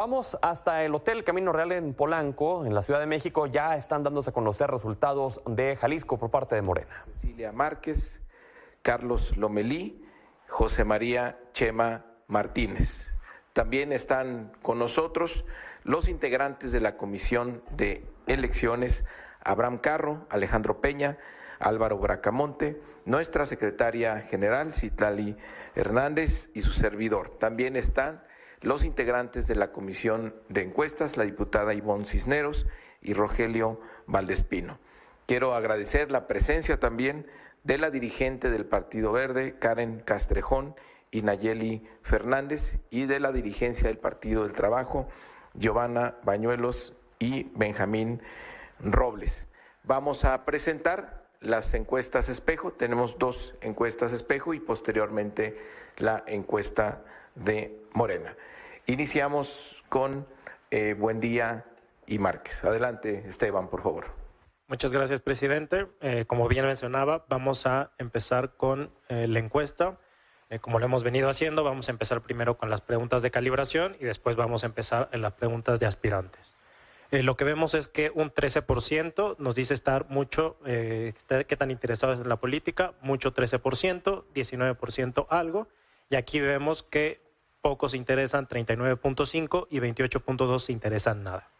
Vamos hasta el Hotel Camino Real en Polanco, en la Ciudad de México. Ya están dándose a conocer resultados de Jalisco por parte de Morena. Cecilia Márquez, Carlos Lomelí, José María Chema Martínez. También están con nosotros los integrantes de la Comisión de Elecciones, Abraham Carro, Alejandro Peña, Álvaro Bracamonte, nuestra secretaria general, Citlali Hernández, y su servidor. También están los integrantes de la Comisión de Encuestas, la diputada Ivonne Cisneros y Rogelio Valdespino. Quiero agradecer la presencia también de la dirigente del Partido Verde, Karen Castrejón, y Nayeli Fernández, y de la dirigencia del Partido del Trabajo, Giovanna Bañuelos y Benjamín Robles. Vamos a presentar las encuestas espejo. Tenemos 2 encuestas espejo y posteriormente la encuesta de Morena. Iniciamos con Buendía y Márquez. Adelante, Esteban, por favor. Muchas gracias, presidente. Como bien mencionaba, vamos a empezar con la encuesta. Como lo hemos venido haciendo, vamos a empezar primero con las preguntas de calibración y después vamos a empezar en las preguntas de aspirantes. Lo que vemos es que un 13% nos dice estar mucho, qué tan interesados en la política, mucho 13%, 19% algo, y aquí vemos que pocos se interesan, 39.5%, y 28.2% se interesan nada.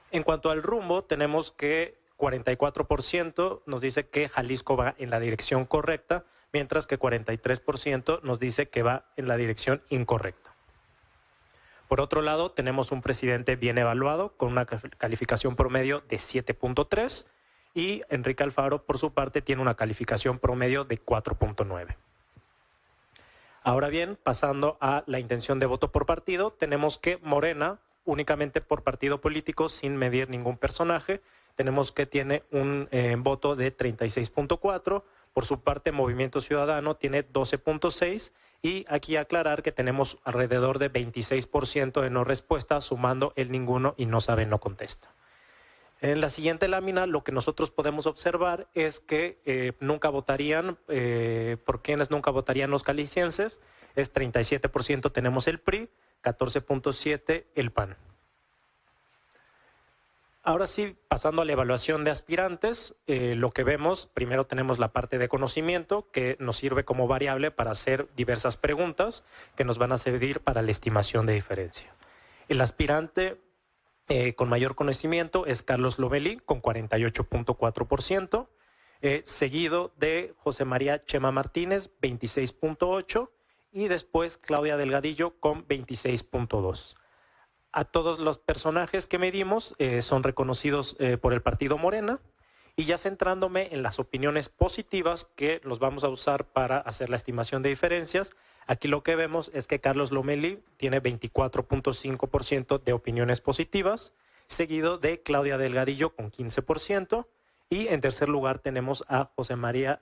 En cuanto al rumbo, tenemos que 44% nos dice que Jalisco va en la dirección correcta, mientras que 43% nos dice que va en la dirección incorrecta. Por otro lado, tenemos un presidente bien evaluado, con una calificación promedio de 7.3, y Enrique Alfaro, por su parte, tiene una calificación promedio de 4.9. Ahora bien, pasando a la intención de voto por partido, tenemos que Morena, únicamente por partido político, sin medir ningún personaje, tenemos que tiene un voto de 36.4, por su parte Movimiento Ciudadano tiene 12.6, y aquí aclarar que tenemos alrededor de 26% de no respuesta, sumando el ninguno y no sabe, no contesta. En la siguiente lámina lo que nosotros podemos observar es que nunca votarían, por quienes nunca votarían los calicienses, es 37% tenemos el PRI, 14.7% el PAN. Ahora sí, pasando a la evaluación de aspirantes, lo que vemos, primero tenemos la parte de conocimiento, que nos sirve como variable para hacer diversas preguntas que nos van a servir para la estimación de diferencia. El aspirante con mayor conocimiento es Carlos Lomelí, con 48.4%, seguido de José María Chema Martínez, 26.8%, y después Claudia Delgadillo con 26.2%. A todos los personajes que medimos son reconocidos por el partido Morena, y ya centrándome en las opiniones positivas que los vamos a usar para hacer la estimación de diferencias, aquí lo que vemos es que Carlos Lomelí tiene 24.5% de opiniones positivas, seguido de Claudia Delgadillo con 15%, y en tercer lugar tenemos a José María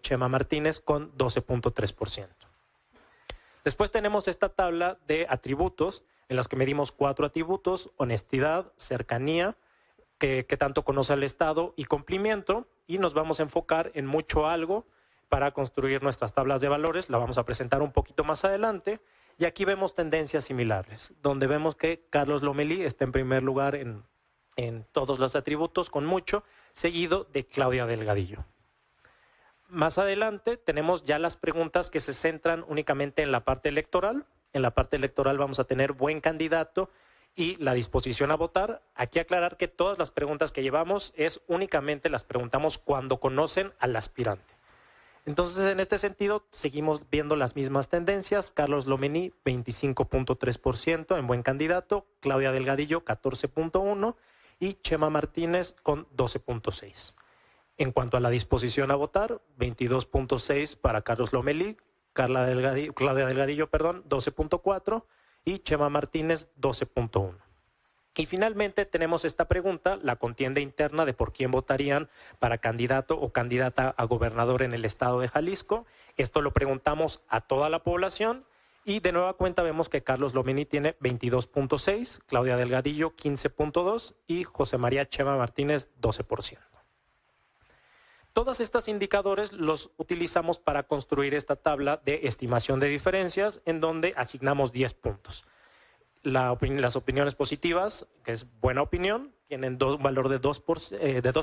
Chema Martínez con 12.3%. Después tenemos esta tabla de atributos en las que medimos 4 atributos: honestidad, cercanía, que tanto conoce al Estado, y cumplimiento, y nos vamos a enfocar en mucho algo para construir nuestras tablas de valores. La vamos a presentar un poquito más adelante, y aquí vemos tendencias similares, donde vemos que Carlos Lomelí está en primer lugar en todos los atributos con mucho, seguido de Claudia Delgadillo. Más adelante tenemos ya las preguntas que se centran únicamente en la parte electoral. En la parte electoral vamos a tener buen candidato y la disposición a votar. Aquí aclarar que todas las preguntas que llevamos únicamente las preguntamos cuando conocen al aspirante. Entonces, en este sentido, seguimos viendo las mismas tendencias. Carlos Lomelí, 25.3% en buen candidato, Claudia Delgadillo, 14.1%, y Chema Martínez con 12.6%. En cuanto a la disposición a votar, 22.6% para Carlos Lomelí, Claudia Delgadillo, 12.4%, y Chema Martínez, 12.1%. Y finalmente tenemos esta pregunta, la contienda interna de por quién votarían para candidato o candidata a gobernador en el estado de Jalisco. Esto lo preguntamos a toda la población, y de nueva cuenta vemos que Carlos Lomelí tiene 22.6%, Claudia Delgadillo 15.2% y José María Chema Martínez 12%. Todos estos indicadores los utilizamos para construir esta tabla de estimación de diferencias, en donde asignamos 10 puntos. Las opiniones positivas, que es buena opinión, tienen un valor de 2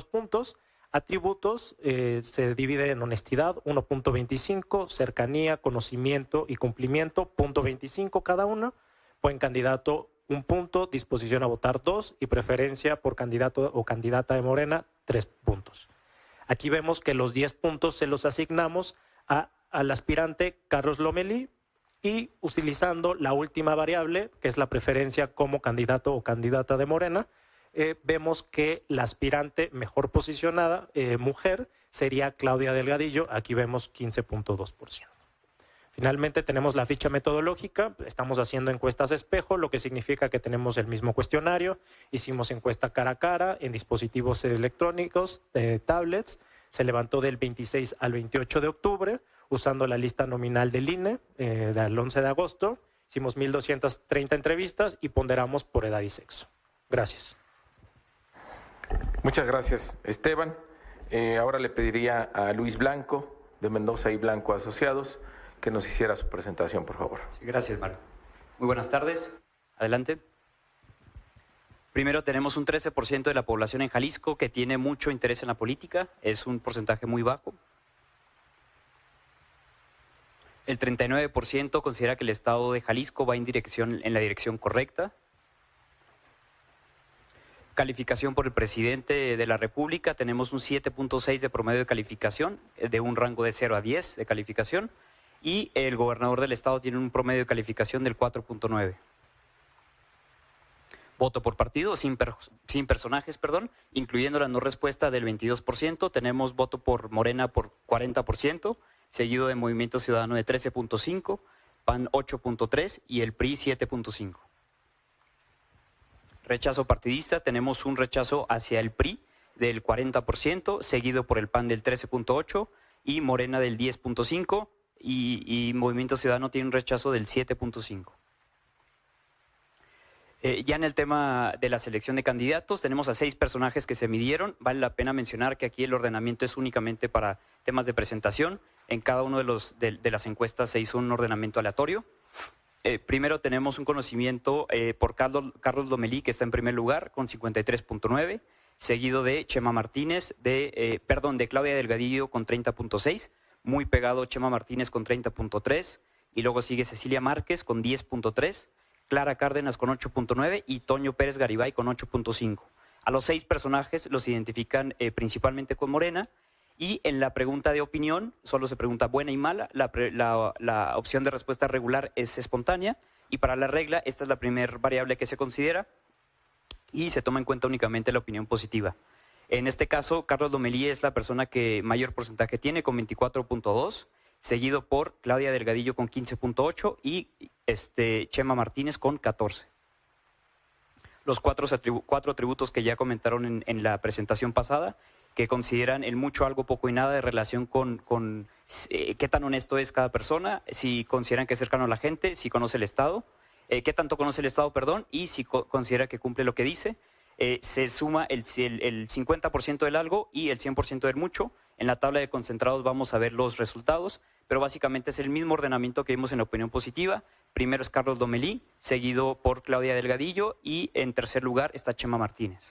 puntos. Atributos se divide en honestidad, 1.25, cercanía, conocimiento y cumplimiento, 0.25 cada uno. Buen candidato, 1 punto, disposición a votar 2 y preferencia por candidato o candidata de Morena, 3 puntos. Aquí vemos que los 10 puntos se los asignamos al aspirante Carlos Lomelí, y utilizando la última variable, que es la preferencia como candidato o candidata de Morena, vemos que la aspirante mejor posicionada, mujer, sería Claudia Delgadillo. Aquí vemos 15.2%. Finalmente tenemos la ficha metodológica. Estamos haciendo encuestas espejo, lo que significa que tenemos el mismo cuestionario. Hicimos encuesta cara a cara en dispositivos electrónicos, tablets. Se levantó del 26 al 28 de octubre, usando la lista nominal del INE del 11 de agosto. Hicimos 1.230 entrevistas y ponderamos por edad y sexo. Gracias. Muchas gracias, Esteban. Ahora le pediría a Luis Blanco, de Mendoza y Blanco Asociados, que nos hiciera su presentación, por favor. Sí, gracias, Mario. Muy buenas tardes. Adelante. Primero, tenemos un 13% de la población en Jalisco que tiene mucho interés en la política. Es un porcentaje muy bajo. El 39% considera que el Estado de Jalisco va en la dirección correcta. Calificación por el presidente de la República, tenemos un 7.6 de promedio de calificación, de un rango de 0 a 10 de calificación, y el gobernador del Estado tiene un promedio de calificación del 4.9. Voto por partido, sin personajes, incluyendo la no respuesta del 22%, tenemos voto por Morena por 40%, seguido de Movimiento Ciudadano de 13.5%, PAN 8.3% y el PRI 7.5%. Rechazo partidista, tenemos un rechazo hacia el PRI del 40%, seguido por el PAN del 13.8% y Morena del 10.5%, y Movimiento Ciudadano tiene un rechazo del 7.5%. Ya en el tema de la selección de candidatos, tenemos a 6 personajes que se midieron. Vale la pena mencionar que aquí el ordenamiento es únicamente para temas de presentación. En cada uno de las encuestas se hizo un ordenamiento aleatorio. Primero tenemos un conocimiento por Carlos Lomelí, que está en primer lugar con 53.9, seguido de Chema Martínez, de Claudia Delgadillo con 30.6, muy pegado Chema Martínez con 30.3, y luego sigue Cecilia Márquez con 10.3, Clara Cárdenas con 8.9 y Toño Pérez Garibay con 8.5. A los 6 personajes los identifican principalmente con Morena, y en la pregunta de opinión solo se pregunta buena y mala. La opción de respuesta regular es espontánea, y para la regla esta es la primera variable que se considera y se toma en cuenta únicamente la opinión positiva. En este caso, Carlos Lomelí es la persona que mayor porcentaje tiene, con 24.2, seguido por Claudia Delgadillo con 15.8 y Chema Martínez con 14. Los cuatro atributos que ya comentaron en la presentación pasada, que consideran el mucho, algo, poco y nada de relación con qué tan honesto es cada persona, si consideran que es cercano a la gente, si conoce el Estado, qué tanto conoce el Estado, y si considera que cumple lo que dice. Se suma el 50% del algo y el 100% del mucho. En la tabla de concentrados vamos a ver los resultados, pero básicamente es el mismo ordenamiento que vimos en la opinión positiva. Primero es Carlos Lomelí, seguido por Claudia Delgadillo, y en tercer lugar está Chema Martínez.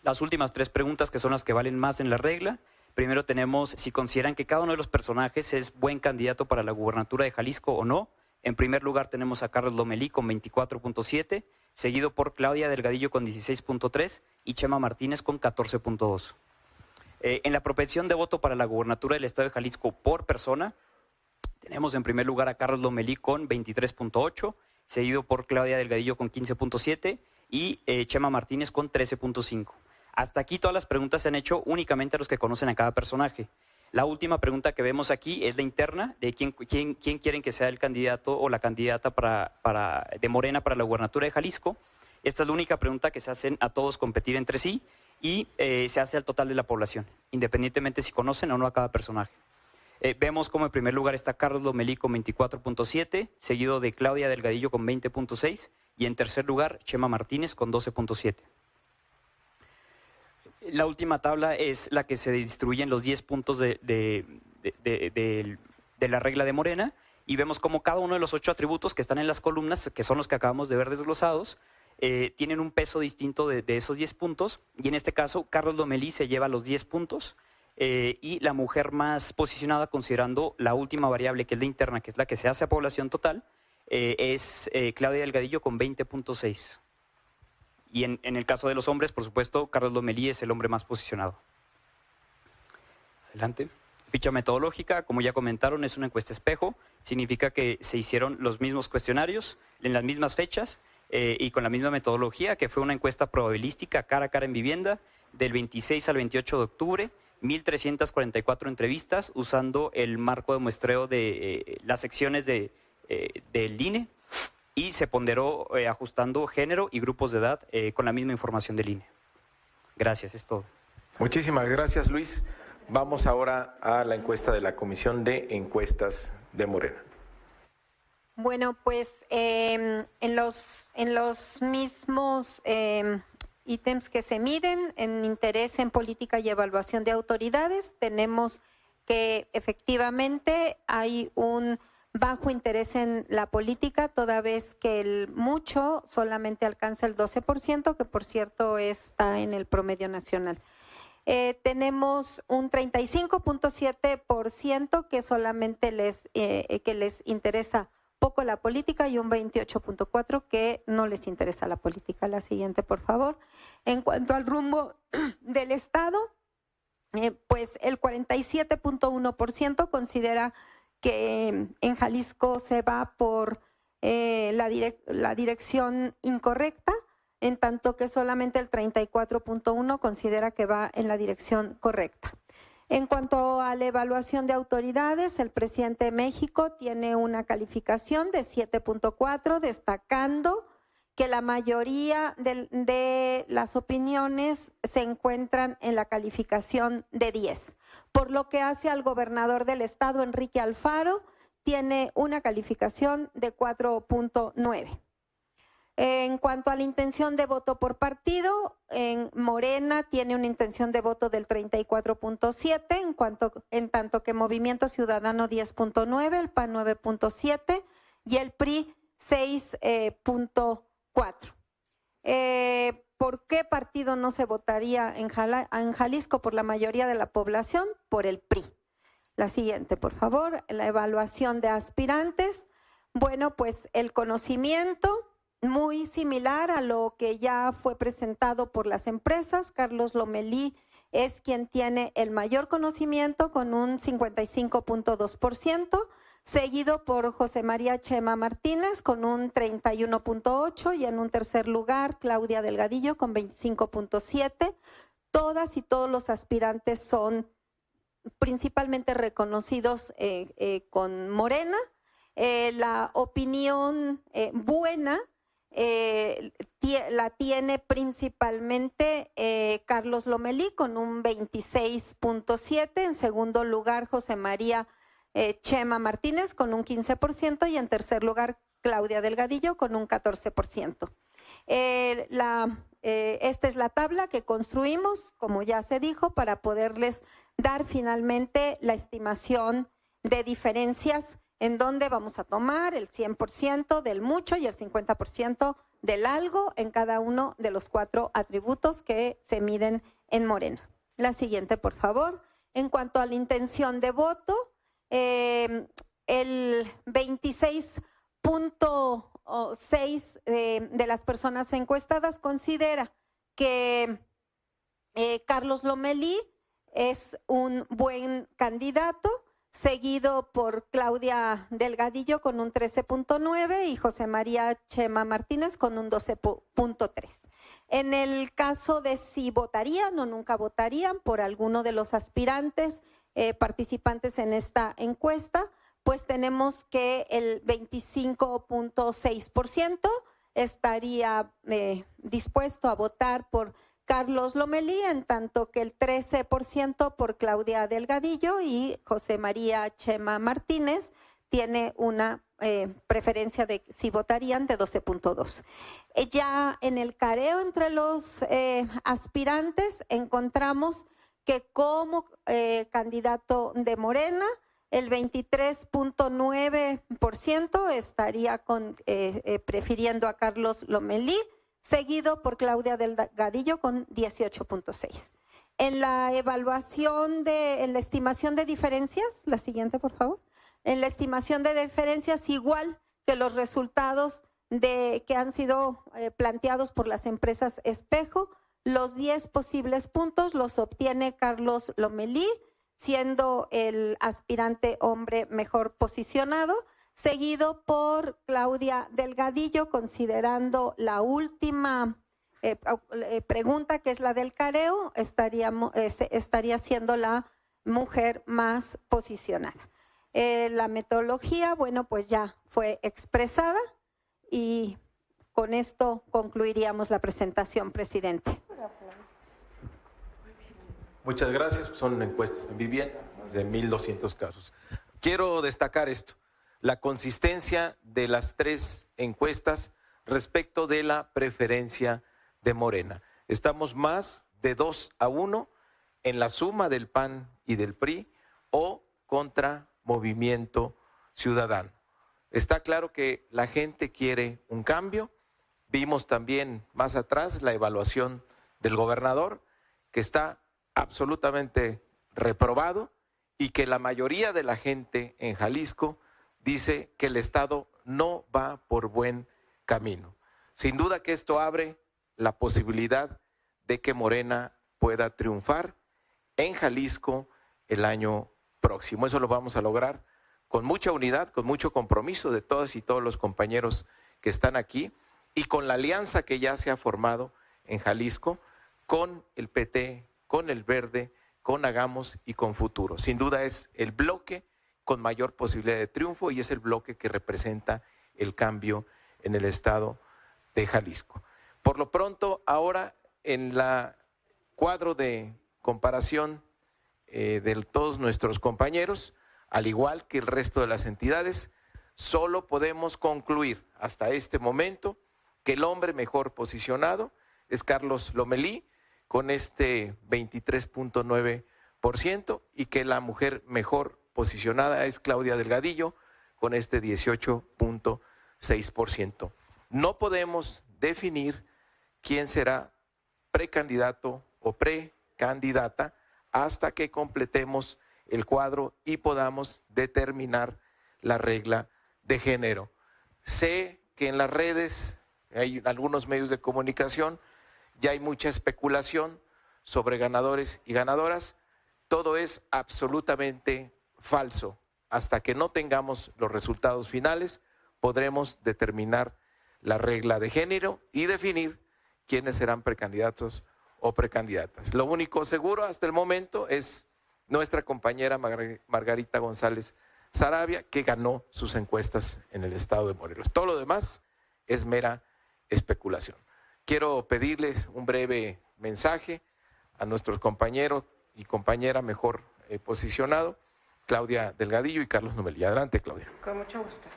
Las últimas 3 preguntas, que son las que valen más en la regla. Primero tenemos si consideran que cada uno de los personajes es buen candidato para la gubernatura de Jalisco o no. En primer lugar tenemos a Carlos Lomelí con 24.7, seguido por Claudia Delgadillo con 16.3 y Chema Martínez con 14.2. En la propensión de voto para la gubernatura del Estado de Jalisco por persona, tenemos en primer lugar a Carlos Lomelí con 23.8, seguido por Claudia Delgadillo con 15.7 y Chema Martínez con 13.5. Hasta aquí todas las preguntas se han hecho únicamente a los que conocen a cada personaje. La última pregunta que vemos aquí es la interna, de quién quieren que sea el candidato o la candidata de Morena para la gubernatura de Jalisco. Esta es la única pregunta que se hacen a todos competir entre sí, y se hace al total de la población, independientemente si conocen o no a cada personaje. Vemos como en primer lugar está Carlos Lomelí con 24.7, seguido de Claudia Delgadillo con 20.6 y en tercer lugar Chema Martínez con 12.7. La última tabla es la que se distribuyen los 10 puntos de la regla de Morena, y vemos cómo cada uno de los 8 atributos que están en las columnas, que son los que acabamos de ver desglosados, tienen un peso distinto de esos 10 puntos, y en este caso Carlos Lomelí se lleva los 10 puntos, y la mujer más posicionada, considerando la última variable, que es la interna, que es la que se hace a población total, es Claudia Delgadillo con 20.6. Y en el caso de los hombres, por supuesto, Carlos Lomelí es el hombre más posicionado. Adelante. Ficha metodológica, como ya comentaron, es una encuesta espejo. Significa que se hicieron los mismos cuestionarios en las mismas fechas y con la misma metodología, que fue una encuesta probabilística cara a cara en vivienda del 26 al 28 de octubre, 1.344 entrevistas usando el marco de muestreo de las secciones del INE, y se ponderó ajustando género y grupos de edad con la misma información del INE. Gracias, es todo. Muchísimas gracias, Luis. Vamos ahora a la encuesta de la Comisión de Encuestas de Morena. Bueno, pues en los mismos ítems que se miden, en interés en política y evaluación de autoridades, tenemos que efectivamente hay un bajo interés en la política, toda vez que el mucho solamente alcanza el 12%, que por cierto está en el promedio nacional. Tenemos un 35.7% que solamente les interesa poco la política, y un 28.4% que no les interesa la política. La siguiente, por favor. En cuanto al rumbo del Estado, pues el 47.1% considera que en Jalisco se va por la dirección incorrecta, en tanto que solamente el 34.1% considera que va en la dirección correcta. En cuanto a la evaluación de autoridades, el presidente de México tiene una calificación de 7.4, destacando que la mayoría de las opiniones se encuentran en la calificación de 10. Por lo que hace al gobernador del estado, Enrique Alfaro, tiene una calificación de 4.9. En cuanto a la intención de voto por partido, en Morena tiene una intención de voto del 34.7, en tanto que Movimiento Ciudadano 10.9, el PAN 9.7 y el PRI 6.4. ¿Por qué partido no se votaría en Jalisco por la mayoría de la población? Por el PRI. La siguiente, por favor, la evaluación de aspirantes. Bueno, pues el conocimiento, muy similar a lo que ya fue presentado por las empresas. Carlos Lomelí es quien tiene el mayor conocimiento con un 55.2%, seguido por José María Chema Martínez con un 31.8%, y en un tercer lugar Claudia Delgadillo con 25.7%. Todas y todos los aspirantes son principalmente reconocidos con Morena. La opinión buena la tiene principalmente Carlos Lomelí con un 26.7%, en segundo lugar José María Chema Martínez con un 15%, y en tercer lugar Claudia Delgadillo con un 14%. Esta es la tabla que construimos, como ya se dijo, para poderles dar finalmente la estimación de diferencias, en donde vamos a tomar el 100% del mucho y el 50% del algo en cada uno de los 4 atributos que se miden en Morena. La siguiente, por favor. En cuanto a la intención de voto, el 26.6% de las personas encuestadas considera que Carlos Lomelí es un buen candidato, seguido por Claudia Delgadillo con un 13.9% y José María Chema Martínez con un 12.3%. En el caso de si votarían o nunca votarían por alguno de los aspirantes participantes en esta encuesta, pues tenemos que el 25.6% estaría dispuesto a votar por Carlos Lomelí, en tanto que el 13% por Claudia Delgadillo, y José María Chema Martínez tiene una preferencia de si votarían de 12.2%. Ya en el careo entre los aspirantes encontramos que como candidato de Morena, el 23.9% estaría prefiriendo a Carlos Lomelí, seguido por Claudia Delgadillo con 18.6%. En la en la estimación de diferencias, la siguiente por favor, en la estimación de diferencias igual que los resultados que han sido planteados por las empresas espejo, los 10 posibles puntos los obtiene Carlos Lomelí, siendo el aspirante hombre mejor posicionado, seguido por Claudia Delgadillo, considerando la última pregunta, que es la del careo, estaría siendo la mujer más posicionada. La metodología, bueno, pues ya fue expresada y con esto concluiríamos la presentación, presidente. Muchas gracias. Son encuestas en vivienda, más de 1,200 casos. Quiero destacar esto, la consistencia de las 3 encuestas respecto de la preferencia de Morena. Estamos más de 2-1 en la suma del PAN y del PRI o contra Movimiento Ciudadano. Está claro que la gente quiere un cambio. Vimos también más atrás la evaluación del gobernador, que está absolutamente reprobado y que la mayoría de la gente en Jalisco dice que el Estado no va por buen camino. Sin duda que esto abre la posibilidad de que Morena pueda triunfar en Jalisco el año próximo. Eso lo vamos a lograr con mucha unidad, con mucho compromiso de todas y todos los compañeros que están aquí y con la alianza que ya se ha formado en Jalisco con el PT, con el Verde, con Hagamos y con Futuro. Sin duda es el bloque con mayor posibilidad de triunfo y es el bloque que representa el cambio en el estado de Jalisco. Por lo pronto, ahora en la cuadro de comparación de todos nuestros compañeros, al igual que el resto de las entidades, solo podemos concluir hasta este momento que el hombre mejor posicionado es Carlos Lomelí, con este 23.9%, y que la mujer mejor posicionada es Claudia Delgadillo, con este 18.6%. No podemos definir quién será precandidato o precandidata hasta que completemos el cuadro y podamos determinar la regla de género. Sé que en las redes, hay algunos medios de comunicación, ya hay mucha especulación sobre ganadores y ganadoras. Todo es absolutamente falso. Hasta que no tengamos los resultados finales, podremos determinar la regla de género y definir quiénes serán precandidatos o precandidatas. Lo único seguro hasta el momento es nuestra compañera Margarita González Sarabia, que ganó sus encuestas en el estado de Morelos. Todo lo demás es mera especulación. Quiero pedirles un breve mensaje a nuestros compañeros y compañera mejor posicionado, Claudia Delgadillo y Carlos Lomelí. Adelante, Claudia. Con mucho gusto.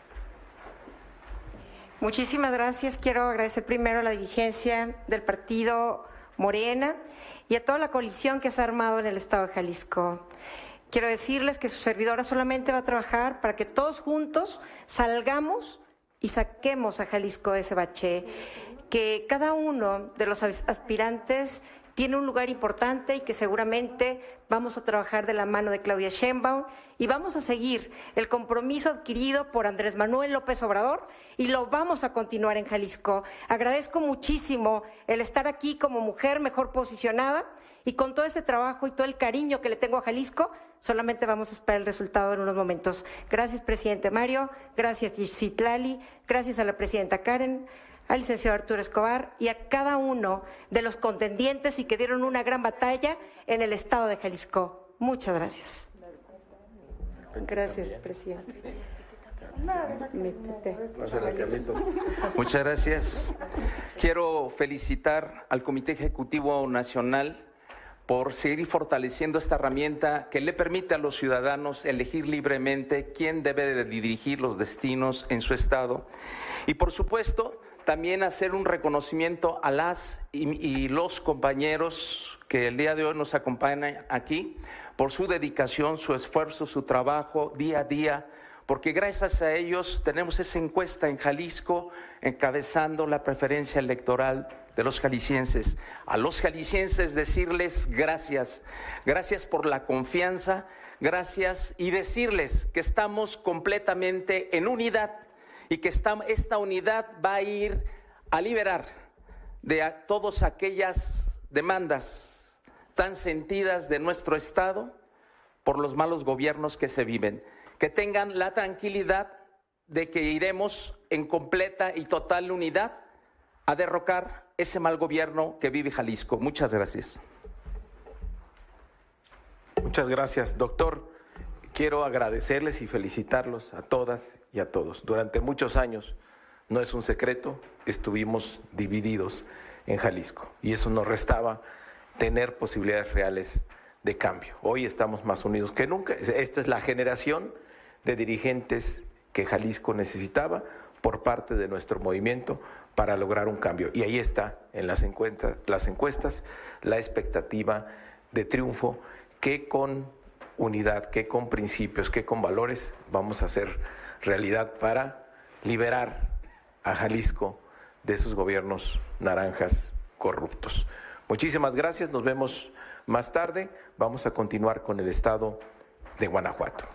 Muchísimas gracias. Quiero agradecer primero a la dirigencia del partido Morena y a toda la coalición que se ha armado en el estado de Jalisco. Quiero decirles que su servidora solamente va a trabajar para que todos juntos salgamos y saquemos a Jalisco de ese bache, que cada uno de los aspirantes tiene un lugar importante y que seguramente vamos a trabajar de la mano de Claudia Sheinbaum y vamos a seguir el compromiso adquirido por Andrés Manuel López Obrador y lo vamos a continuar en Jalisco. Agradezco muchísimo el estar aquí como mujer mejor posicionada y con todo ese trabajo y todo el cariño que le tengo a Jalisco, solamente vamos a esperar el resultado en unos momentos. Gracias, presidente Mario, gracias, Citlali, gracias a la presidenta Karen, al licenciado Arturo Escobar y a cada uno de los contendientes y que dieron una gran batalla en el estado de Jalisco. Muchas gracias. Gracias, presidente. Muchas gracias. Quiero felicitar al Comité Ejecutivo Nacional por seguir fortaleciendo esta herramienta que le permite a los ciudadanos elegir libremente quién debe de dirigir los destinos en su estado. Y por supuesto, también hacer un reconocimiento a las y los compañeros que el día de hoy nos acompañan aquí por su dedicación, su esfuerzo, su trabajo día a día, porque gracias a ellos tenemos esa encuesta en Jalisco encabezando la preferencia electoral de los jaliscienses. A los jaliscienses decirles gracias, gracias por la confianza, gracias, y decirles que estamos completamente en unidad y que esta unidad va a ir a liberar de todas aquellas demandas tan sentidas de nuestro Estado por los malos gobiernos que se viven. Que tengan la tranquilidad de que iremos en completa y total unidad a derrocar ese mal gobierno que vive Jalisco. Muchas gracias. Muchas gracias, doctor. Quiero agradecerles y felicitarlos a todas y a todos. Durante muchos años, no es un secreto, estuvimos divididos en Jalisco y eso nos restaba tener posibilidades reales de cambio. Hoy estamos más unidos que nunca. Esta es la generación de dirigentes que Jalisco necesitaba por parte de nuestro movimiento para lograr un cambio. Y ahí está en las encuestas la expectativa de triunfo que con unidad, que con principios, que con valores vamos a hacer realidad para liberar a Jalisco de esos gobiernos naranjas corruptos. Muchísimas gracias, nos vemos más tarde. Vamos a continuar con el estado de Guanajuato.